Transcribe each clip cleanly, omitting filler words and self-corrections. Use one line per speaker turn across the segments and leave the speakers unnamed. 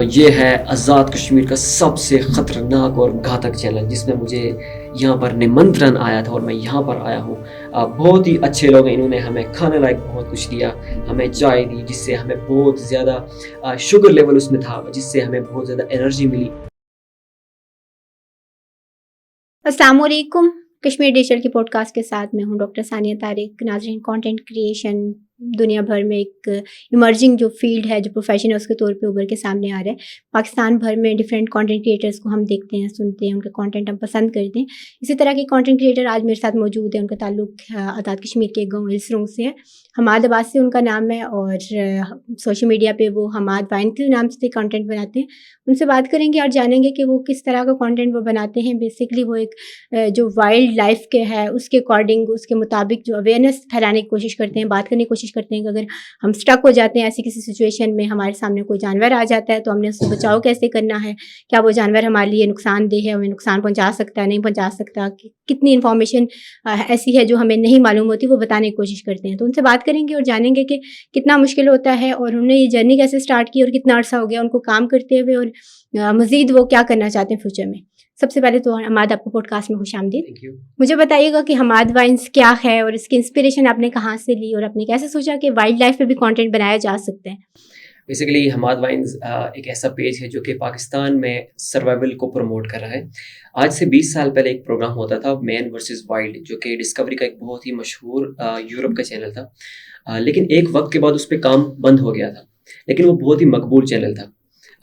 ये है आज़ाद कश्मीर का सबसे ख़तरनाक और घातक चैनल, जिसमें मुझे यहाँ पर निमंत्रण आया था और मैं यहाँ पर आया हूँ। बहुत ही अच्छे लोग हैं, इन्होंने हमें खाने लायक बहुत कुछ दिया, हमें चाय दी जिससे हमें बहुत ज़्यादा शुगर लेवल उसमें था, जिससे हमें बहुत ज़्यादा एनर्जी मिली।
अस्सलाम वालेकुम। कश्मीर डिजिटल की पॉडकास्ट के साथ मैं हूं डॉक्टर सानिया तारिक। नाज़रीन, कंटेंट क्रिएशन दुनिया भर में एक इमर्जिंग जो फील्ड है, जो प्रोफेशन है, उसके तौर पे उभर के सामने आ रहा है। पाकिस्तान भर में डिफरेंट कंटेंट क्रिएटर्स को हम देखते हैं, सुनते हैं, उनका कंटेंट हम पसंद करते हैं। इसी तरह के कंटेंट क्रिएटर आज मेरे साथ मौजूद है। उनका ताल्लुक आज़ाद कश्मीर के गाँव हिल्सरों से है। हमाद अब्बास से उनका नाम है और सोशल मीडिया पे वो हमाद वाइन के नाम से कंटेंट बनाते हैं। उनसे बात करेंगे और जानेंगे कि वो किस तरह का कंटेंट वो बनाते हैं। बेसिकली वो एक जो वाइल्ड लाइफ के है उसके अकॉर्डिंग, उसके मुताबिक जो अवेयरनेस फैलाने की कोशिश करते हैं, बात करने की कोशिश करते हैं कि अगर हम स्टक हो जाते हैं ऐसी किसी सिचुएशन में, हमारे सामने कोई जानवर आ जाता है तो हमने उससे बचाव कैसे करना है, क्या वो जानवर हमारे लिए नुकसानदेह है, हमें नुकसान पहुंचा सकता है, नहीं पहुंचा सकता, कितनी इन्फॉर्मेशन ऐसी है जो हमें नहीं मालूम होती, वो बताने की कोशिश करते हैं। तो उनसे बात करेंगे और जानेंगे कि कितना मुश्किल होता है और उन्होंने ये जर्नी कैसे स्टार्ट की और कितना अर्सा हो गया उनको काम करते हुए, और मज़ीद वो क्या करना चाहते हैं फ्यूचर में। सबसे पहले तो हमाद, आपको पॉडकास्ट में खुशामदीद।
Thank you.
मुझे बताइएगा कि हमाद वाइन्स क्या है और इसकी इंस्पिरेशन आपने कहाँ से ली और आपने कैसे सोचा कि वाइल्ड लाइफ पे भी कंटेंट बनाया जा सकता है।
बेसिकली हमाद वाइन्स एक ऐसा पेज है जो कि पाकिस्तान में सर्वाइवल को प्रमोट कर रहा है। आज से 20 साल पहले एक प्रोग्राम होता था, मैन वर्सेस वाइल्ड, जो कि डिस्कवरी का एक बहुत ही मशहूर यूरोप का चैनल था। लेकिन एक वक्त के बाद उस पर काम बंद हो गया था, लेकिन वो बहुत ही मकबूल चैनल था।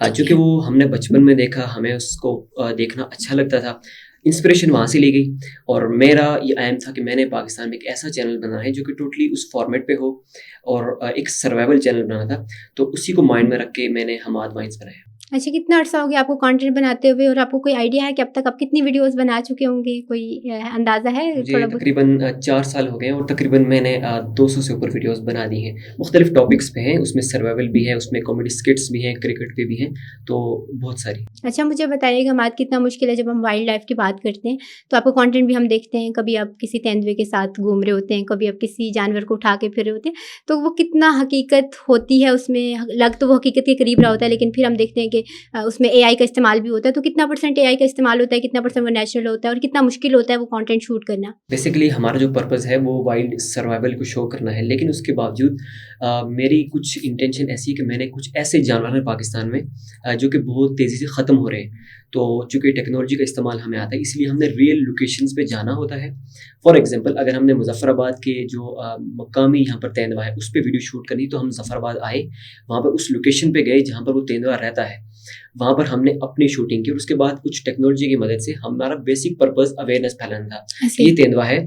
चूँकि वो हमने बचपन में देखा, हमें उसको देखना अच्छा लगता था, इंस्पिरेशन वहाँ से ली गई और मेरा ये एम था कि मैंने पाकिस्तान में एक ऐसा चैनल बनाना है जो कि टोटली उस फॉर्मेट पे हो और एक सर्वाइवल चैनल बनाना था। तो उसी को माइंड में रख के मैंने हमाद वाइन्स बनाया।
अच्छा, कितना अर्सा हो गया आपको कंटेंट बनाते हुए और आपको कोई आइडिया है कि अब तक आप कितनी वीडियोस बना चुके होंगे? कोई अंदाज़ा है
मुझे
थोड़ा बहुत?
तकरीबन 4 साल हो गए हैं और तकरीबन मैंने 200 से ऊपर वीडियोस बना दी हैं। मुख्तलिफ टॉपिक्स पे हैं, उसमें सर्वाइवल भी है, उसमें कॉमेडी स्किट्स भी हैं, क्रिकेट पे भी हैं, तो बहुत सारी।
अच्छा, मुझे बताइएगा मात, कितना मुश्किल है जब हम वाइल्ड लाइफ की बात करते हैं तो आपका कंटेंट भी हम देखते हैं, कभी आप किसी तेंदुए के साथ घूम रहे होते हैं, कभी आप किसी जानवर को उठा के फिर रहे होते हैं, तो वो कितना हकीकत होती है उसमें, लग तो वो हकीकत के करीब रहा होता है, लेकिन फिर हम देखते हैं कि उसमें एआई का इस्तेमाल भी होता है। तो कितना % एआई का इस्तेमाल होता है, कितना % वो नेचुरल होता है और कितना मुश्किल होता है वो कंटेंट शूट करना?
बेसिकली हमारा जो पर्पज़ है वो वाइल्ड सर्वाइवल को शो करना है, लेकिन उसके बावजूद मेरी कुछ इंटेंशन ऐसी है कि मैंने कुछ ऐसे जानवर हैं पाकिस्तान में जो कि बहुत तेज़ी से ख़त्म हो रहे हैं। तो चूँकि टेक्नोलॉजी का इस्तेमाल हमें आता है, इसलिए हमने रियल लोकेशंस पे जाना होता है। फॉर एग्ज़ाम्पल, अगर हमने मुज़फ़्फ़राबाद के जो मकामी यहाँ पर तेंदुआ है उस पे वीडियो शूट करनी, तो हम मुज़फ़्फ़राबाद आए, वहाँ पर उस लोकेशन पे गए जहाँ पर वो तेंदुआ रहता है। वहाँ पर हमने अपनी शूटिंग की और उसके बाद कुछ टेक्नोलॉजी की मदद से हमारा बेसिक पर्पस अवेयरनेस फैलाना था कि ये तेंदुआ है,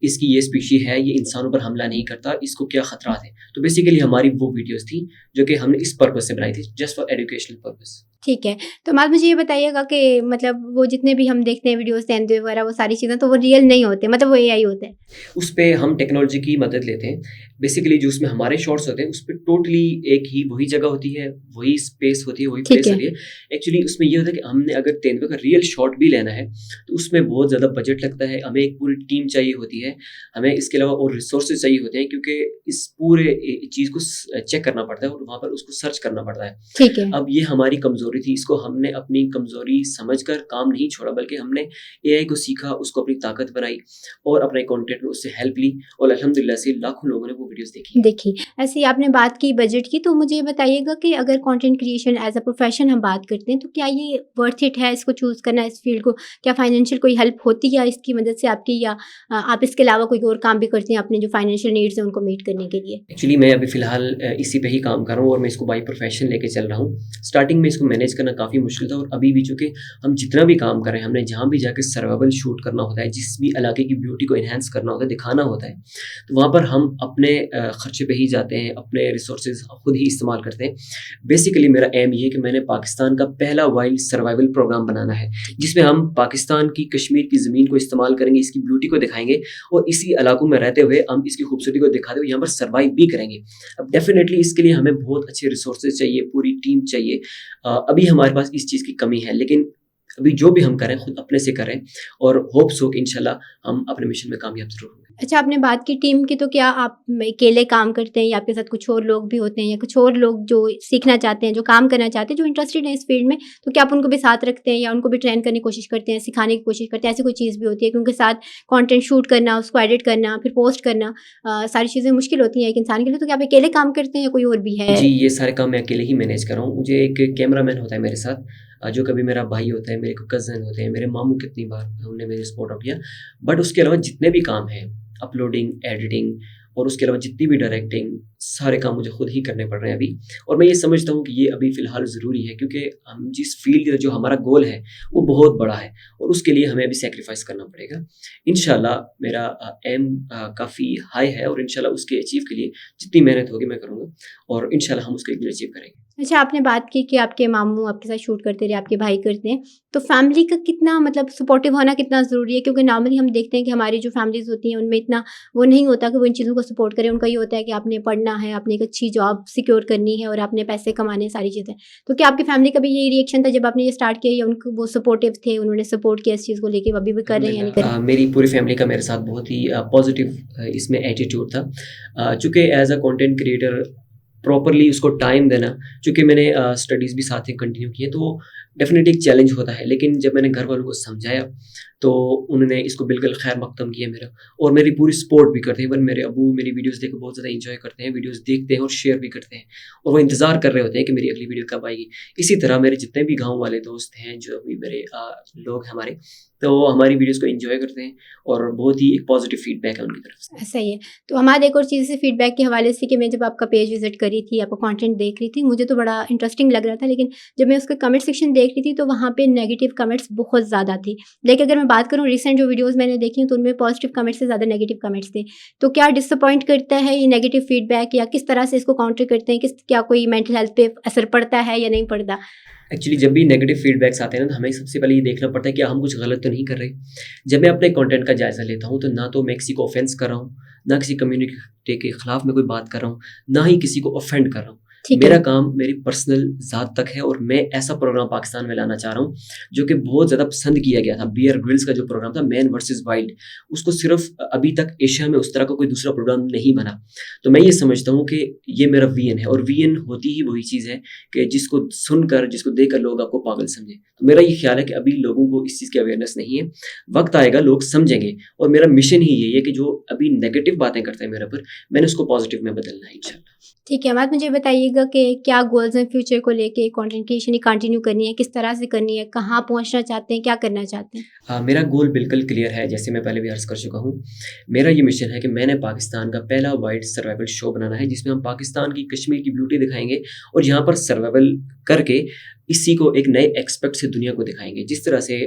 इसकी ये स्पीशी है, ये इंसानों पर हमला नहीं करता, इसको क्या खतरात है। तो बेसिकली हमारी वो वीडियोस थी जो कि हमने इस पर्पस से बनाई थी, जस्ट फॉर एजुकेशनल पर्पस।
ठीक है। तो मात, मुझे ये बताइएगा कि मतलब वो जितने भी हम देखते हैं वीडियोज़, तेंदुए वगैरह, वो सारी चीज़ें तो वो रियल नहीं होते, मतलब वो एआई होते हैं?
उस पे हम टेक्नोलॉजी की मदद लेते हैं। बेसिकली जो उसमें हमारे शॉट्स होते हैं, उस पे टोटली एक ही वही जगह होती है, वही स्पेस होती है, वही
ठीक
प्लेस
है।
होती है। एक्चुअली उसमें ये होता है कि हमने अगर तेंदुए का रियल शॉट भी लेना है, तो उसमें बहुत ज़्यादा बजट लगता है, हमें एक पूरी टीम चाहिए होती है, हमें इसके अलावा और रिसोर्सेज़ चाहिए होते हैं, क्योंकि इस पूरे चीज़ को चेक करना पड़ता है और वहाँ पर उसको सर्च करना पड़ता है।
ठीक है।
अब ये हमारी कमज़ोरी थी, इसको हमने अपनी कमज़ोरी समझकर काम नहीं छोड़ा, बल्कि हमने एआई को सीखा, उसको अपनी ताकत बनाई और अपने कंटेंट में उससे हेल्प ली और अल्हम्दुलिल्लाह से लाखों लोगों ने वो वीडियोस देखी।
देखिए, ऐसे ही आपने बात की बजट की, तो मुझे ये बताइएगा कि अगर content creation as a profession हम बात करते हैं, तो क्या ये वर्थ इट है इसको चूज़ करना, इस फ़ील्ड को? क्या फ़ाइनेंशियल कोई हेल्प होती है इसकी मदद से आपकी, या आप इसके अलावा कोई और काम भी करती हैं अपने जो फ़ाइनेंशियल नीड्स हैं उनको मीट करने के लिए?
एक्चुअली मैं अभी फ़िलहाल इसी पे ही काम कर रहा हूँ और मैं इसको बाय प्रोफ़ेशन लेके चल रहा हूँ। स्टार्टिंग में इसको मैनेज करना काफ़ी मुश्किल था और अभी भी चूँकि हम जितना भी काम कर रहे हैं, हमने जहाँ भी जाके सर्वाइवल शूट करना होता है, जिस भी इलाके की ब्यूटी को एनहांस करना होता है, दिखाना होता है, तो वहाँ पर हम अपने खर्चे पे ही जाते हैं, अपने रिसोर्सेज़ खुद ही इस्तेमाल करते हैं। बेसिकली मेरा एम ये है कि मैंने पाकिस्तान का पहला वाइल्ड सर्वाइवल प्रोग्राम बनाना है, जिसमें हम पाकिस्तान की, कश्मीर की ज़मीन को इस्तेमाल करेंगे, इसकी ब्यूटी को दिखाएँगे और इसी इलाकों में रहते हुए हम इसकी खूबसूरती को दिखाते हुए यहाँ पर सर्वाइव भी करेंगे। अब डेफ़िनेटली इसके लिए हमें बहुत अच्छे रिसोर्सेज़ चाहिए, पूरी टीम चाहिए। अभी हमारे पास इस चीज़ की कमी है, लेकिन अभी जो भी हम करें खुद अपने से करें और होप्स हो कि इंशाल्लाह हम अपने मिशन में कामयाब ज़रूर होंगे।
अच्छा, आपने बात की टीम की, तो क्या आप अकेले काम करते हैं या आपके साथ कुछ और लोग भी होते हैं, या कुछ और लोग जो सीखना चाहते हैं, जो काम करना चाहते हैं, जो इंटरेस्टेड हैं इस फील्ड में, तो क्या आप उनको भी साथ रखते हैं या उनको भी ट्रेन करने की कोशिश करते हैं, सिखाने की कोशिश करते हैं? ऐसी कोई चीज़ भी होती है कि उनके साथ कंटेंट शूट करना, उसको एडिट करना, फिर पोस्ट करना, सारी चीज़ें मुश्किल होती हैं एक इंसान के लिए, तो क्या आप अकेले काम करते हैं या कोई और भी है?
जी, ये सारे काम मैं अकेले ही मैनेज कर रहा हूँ। मुझे एक कैमरामैन होता है मेरे साथ, जो कभी मेरा भाई होता है, मेरे को कज़न होते हैं, मेरे मामू कितनी बार उन्होंने मेरे सपोर्ट आउट किया। बट उसके अलावा जितने भी काम हैं, अपलोडिंग, एडिटिंग और उसके अलावा जितनी भी डायरेक्टिंग, सारे काम मुझे खुद ही करने पड़ रहे हैं अभी। और मैं ये समझता हूँ कि ये अभी फ़िलहाल ज़रूरी है, क्योंकि हम जिस फ़ील्ड जो हमारा गोल है, वो बहुत बड़ा है और उसके लिए हमें अभी सैक्रिफ़ाइस करना पड़ेगा। इंशाल्लाह मेरा एम काफ़ी हाई है और इंशाल्लाह उसके अचीव के लिए जितनी मेहनत होगी मैं करूँगा और इंशाल्लाह हम उसको एक दिन अचीव करेंगे।
अच्छा, आपने बात की कि आपके मामू आपके साथ शूट करते रहे, आपके भाई करते हैं, तो फैमिली का कितना मतलब सपोर्टिव होना कितना ज़रूरी है? क्योंकि नॉर्मली हम देखते हैं कि हमारी जो फैमिलीज़ होती हैं, उनमें इतना वो नहीं होता कि वो इन चीज़ों को सपोर्ट करें। उनका ये होता है कि आपने पढ़ना है, आपने एक अच्छी जॉब सिक्योर करनी है और आपने पैसे कमाने हैं, सारी चीज़ें। तो क्या आपकी फैमिली का भी यही रिएक्शन था जब आपने ये स्टार्ट किया, या उनको वो सपोर्टिव थे, उन्होंने सपोर्ट किया इस चीज़ को लेके, वो अभी भी कर रहे हैं या नहीं कर रहे?
मेरी पूरी फैमिली का मेरे साथ बहुत ही पॉजिटिव इसमें एटीट्यूड था। चूँकि as a content creator properly उसको टाइम देना, चूँकि मैंने स्टडीज़ भी साथ ही कंटिन्यू की है, तो डेफ़िनेटली एक चैलेंज होता है। लेकिन जब मैंने घर वालों को समझाया, तो उन्होंने इसको बिल्कुल खैर मकदम किया मेरा और मेरी पूरी सपोर्ट भी करते हैं। इवन मेरे अब्बू मेरी वीडियोज़ देख के बहुत ज़्यादा एन्जॉय करते हैं, वीडियोज़ देखते हैं और शेयर भी करते हैं और वो इंतज़ार कर रहे होते हैं कि मेरी अगली वीडियो कब आएगी। इसी तरह मेरे जितने भी गाँव वाले दोस्त हैं, जो भी मेरे लोग हैं हमारे, तो वो हमारी वीडियोज़ को एन्जॉय करते हैं और बहुत ही एक पॉज़िटिव फीडबैक है उनकी तरफ से।
सही है। तो हमारा एक और चीज़ इसी फीडबैक के हवाले से कि मैं जब आपका पेज विज़िट करी थी, आपका कंटेंट देख रही थी, मुझे तो बड़ा इंटरेस्टिंग लग रहा था, लेकिन जब मैं उसका कमेंट सेक्शन देख रही थी, तो वहाँ पे नेगेटिव कमेंट्स बहुत ज़्यादा थे। लेकिन अगर मैं बात करूँ रिसेंट जो वीडियोज़ मैंने देखी हैं, तो उनमें पॉजिटिव कमेंट्स से ज़्यादा नेगेटिव कमेंट्स थे। तो क्या डिसअपॉइंट करता है ये नेगेटिव फीडबैक, या किस तरह से इसको काउंटर करते हैं? क्या कोई मेंटल हेल्थ पे असर पड़ता है या नहीं पड़ता?
एक्चुअली जब भी नेगेटिव फीडबैक्स आते हैं ना, तो हमें सबसे पहले ये देखना पड़ता है कि हम कुछ गलत तो नहीं कर रहे। जब मैं अपने कंटेंट का जायज़ा लेता हूँ, तो ना तो मैं किसी को ऑफेंस कर रहा हूँ, ना किसी कम्युनिटी के खिलाफ मैं कोई बात कर रहा हूँ, ना ही किसी को ऑफेंड कर रहा हूँ।
ठीक
मेरा
है।
काम मेरी पर्सनल ज़ात तक है और मैं ऐसा प्रोग्राम पाकिस्तान में लाना चाह रहा हूँ, जो कि बहुत ज़्यादा पसंद किया गया था। बियर ग्रिल्स का जो प्रोग्राम था, मैन वर्सेस वाइल्ड, उसको सिर्फ़ अभी तक एशिया में उस तरह का कोई दूसरा प्रोग्राम नहीं बना। तो मैं ये समझता हूँ कि ये मेरा विज़न है और विज़न होती ही वही चीज़ है कि जिसको सुनकर, जिसको देखकर लोग आपको पागल समझें। तो मेरा ये ख़्याल है कि अभी लोगों को इस चीज़ की अवेयरनेस नहीं है, वक़्त आएगा लोग समझेंगे और मेरा मिशन ही यही है कि जो अभी नेगेटिव बातें करते हैं मेरे ऊपर, मैंने उसको पॉज़िटिव में बदलना है इंशाल्लाह।
ठीक है, बात मुझे बताइएगा कि क्या गोल्स हैं फ्यूचर को लेके? कंटेंट क्रिएशन ही कंटिन्यू करनी है, किस तरह से करनी है, कहाँ पहुँचना चाहते हैं, क्या करना चाहते हैं?
मेरा गोल बिल्कुल क्लियर है, जैसे मैं पहले भी अर्ज़ कर चुका हूँ। मेरा ये मिशन है कि मैंने पाकिस्तान का पहला वाइल्ड सर्वाइवल शो बनाना है, जिसमें हम पाकिस्तान की, कश्मीर की ब्यूटी दिखाएँगे और यहाँ पर सर्वाइवल करके इसी को एक नए एस्पेक्ट से दुनिया को दिखाएँगे। जिस तरह से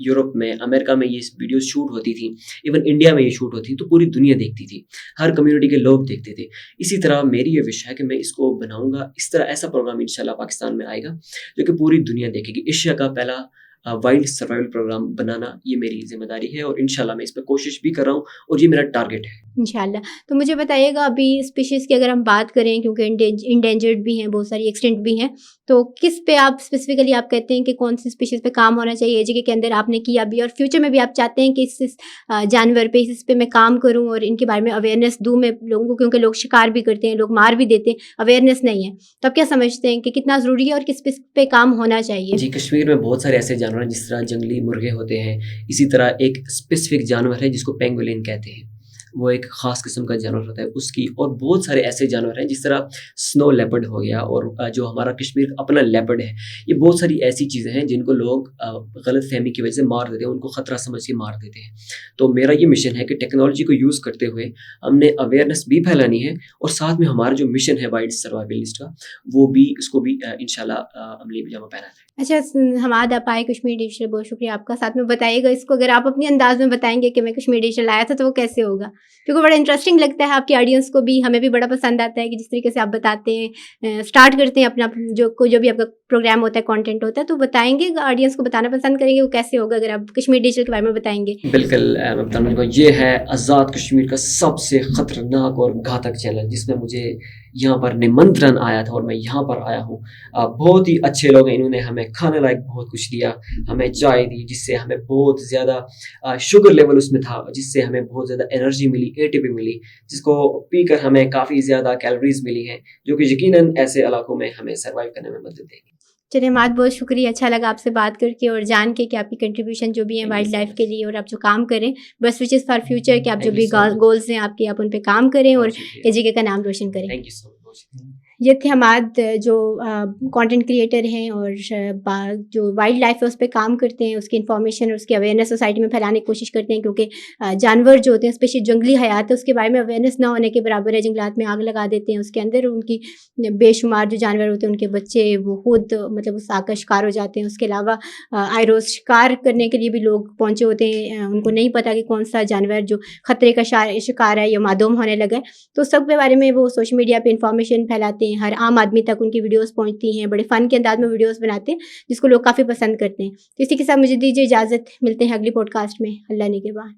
यूरोप में, अमेरिका में ये वीडियो शूट होती थी, इवन इंडिया में ये शूट होती थी, तो पूरी दुनिया देखती थी, हर कम्युनिटी के लोग देखते थे। इसी तरह मेरी ये विश है कि मैं इसको बनाऊँगा, इस तरह ऐसा प्रोग्राम इंशाल्लाह पाकिस्तान में आएगा, जो कि पूरी दुनिया देखेगी। एशिया का पहला वाइल्ड सर्वाइवल प्रोग्राम बनाना ये मेरी ज़िम्मेदारी है और इंशाल्लाह मैं इस पे कोशिश भी कर रहा हूँ और ये मेरा टारगेट है।
इंशाल्लाह। तो मुझे बताइएगा, अभी स्पीशीज़ की अगर हम बात करें, क्योंकि इंडेंजर्ड भी हैं, बहुत सारी एक्सटिंक्ट भी हैं, तो किस पे आप स्पेसिफिकली आप कहते हैं कि कौन सी स्पीशीज़ पे काम होना चाहिए? एजीके के अंदर आपने किया भी, और फ्यूचर में भी आप चाहते हैं कि इस जानवर पे, इस पे मैं काम करूँ और इनके बारे में अवेयरनेस दूँ मैं लोगों को, क्योंकि लोग शिकार भी करते हैं, लोग मार भी देते हैं, अवेयरनेस नहीं है। तो आप क्या समझते हैं कि कितना ज़रूरी है और किस पे काम होना चाहिए?
जी, कश्मीर में बहुत सारे ऐसे जानवर हैं, जिस तरह जंगली मुर्गे होते हैं, इसी तरह एक स्पेसिफिक जानवर है जिसको पेंगोलिन कहते हैं। वो एक ख़ास किस्म का जानवर होता है उसकी, और बहुत सारे ऐसे जानवर हैं जिस तरह स्नो लेपर्ड हो गया और जो हमारा कश्मीर का अपना लेपर्ड है। ये बहुत सारी ऐसी चीज़ें हैं जिनको लोग गलतफ़हमी की वजह से मार देते हैं, उनको ख़तरा समझ के मार देते हैं। तो मेरा ये मिशन है कि टेक्नोलॉजी को यूज़ करते हुए हमने अवेयरनेस भी फैलानी है और साथ में हमारा जो मिशन है वाइल्ड सर्वाइवलिस्ट का, वो भी उसको भी इंशाल्लाह अमली जामा पहनाना है।
अच्छा, हमाद आप आए कश्मीर डिजिटल, बहुत शुक्रिया आपका। साथ में बताइएगा इसको, अगर आप अपने अंदाज़ में बताएँगे कि मैं कश्मीर डिजिटल आया था, तो वो कैसे होगा? क्योंकि बड़ा इंटरेस्टिंग लगता है, आपकी ऑडियंस को भी, हमें भी बड़ा पसंद आता है कि जिस तरीके से आप बताते हैं, स्टार्ट करते हैं अपना जो भी आपका प्रोग्राम होता है, कंटेंट होता है, तो बताएँगे, ऑडियंस को बताना पसंद करेंगे वो कैसे होगा, अगर आप कश्मीर डिजिटल के बारे में बताएँगे?
बिल्कुल, मैं बताना चाहूँगा, ये है आज़ाद कश्मीर का सबसे ख़तरनाक और घातक चैनल, जिसमें मुझे यहाँ पर निमंत्रण आया था और मैं यहाँ पर आया हूँ। बहुत ही अच्छे लोग हैं, इन्होंने हमें खाने लायक बहुत कुछ दिया, हमें चाय दी जिससे हमें बहुत ज़्यादा शुगर लेवल उसमें था, जिससे हमें बहुत ज़्यादा एनर्जी मिली, एटीपी मिली, जिसको पीकर हमें काफ़ी ज़्यादा कैलोरीज़ मिली हैं, जो कि यकीनन ऐसे इलाकों में हमें सर्वाइव करने में मदद देगी।
चलिए मात बहुत शुक्रिया, अच्छा लगा आपसे बात करके और जान के कि आपकी कंट्रीब्यूशन जो भी है
thank you
wild
so
life
much.
के लिए और आप जो काम करें, बस विशेस फॉर फ्यूचर कि आप जो
थैंक यू
भी
सो मच।
गोल्स हैं आपके, आप उन पे काम करें और
बहुत शुक्रिया।
एजीके का नाम रोशन करें।
Thank you so much. बहुत शुक्रिया।
ये थे हमाद जो कंटेंट क्रिएटर हैं और जो वाइल्ड लाइफ है उस पे काम करते हैं, उसकी इन्फॉर्मेशन और उसकी अवेयरनेस सोसाइटी में फैलाने की कोशिश करते हैं, क्योंकि जानवर जो होते हैं स्पेशली जंगली हयात है उसके बारे में अवेयरनेस ना होने के बराबर है। जंगलात में आग लगा देते हैं, उसके अंदर उनकी बेशुमार जो जानवर होते हैं उनके बच्चे वो खुद मतलब उस आग का शिकार हो जाते हैं। उसके अलावा आयरोज शिकार करने के लिए भी लोग पहुँचे होते हैं, उनको नहीं पता कि कौन सा जानवर जो खतरे का शिकार है या मादूम होने लगा है, तो सब के बारे में वो सोशल मीडिया पे इंफॉर्मेशन फैलाते हैं। हर आम आदमी तक उनकी वीडियोस पहुंचती हैं, बड़े फन के अंदाज में वीडियोस बनाते हैं जिसको लोग काफ़ी पसंद करते हैं। तो इसी के साथ मुझे दीजिए इजाज़त, मिलते हैं अगली पॉडकास्ट में। अल्लाह निगहबान।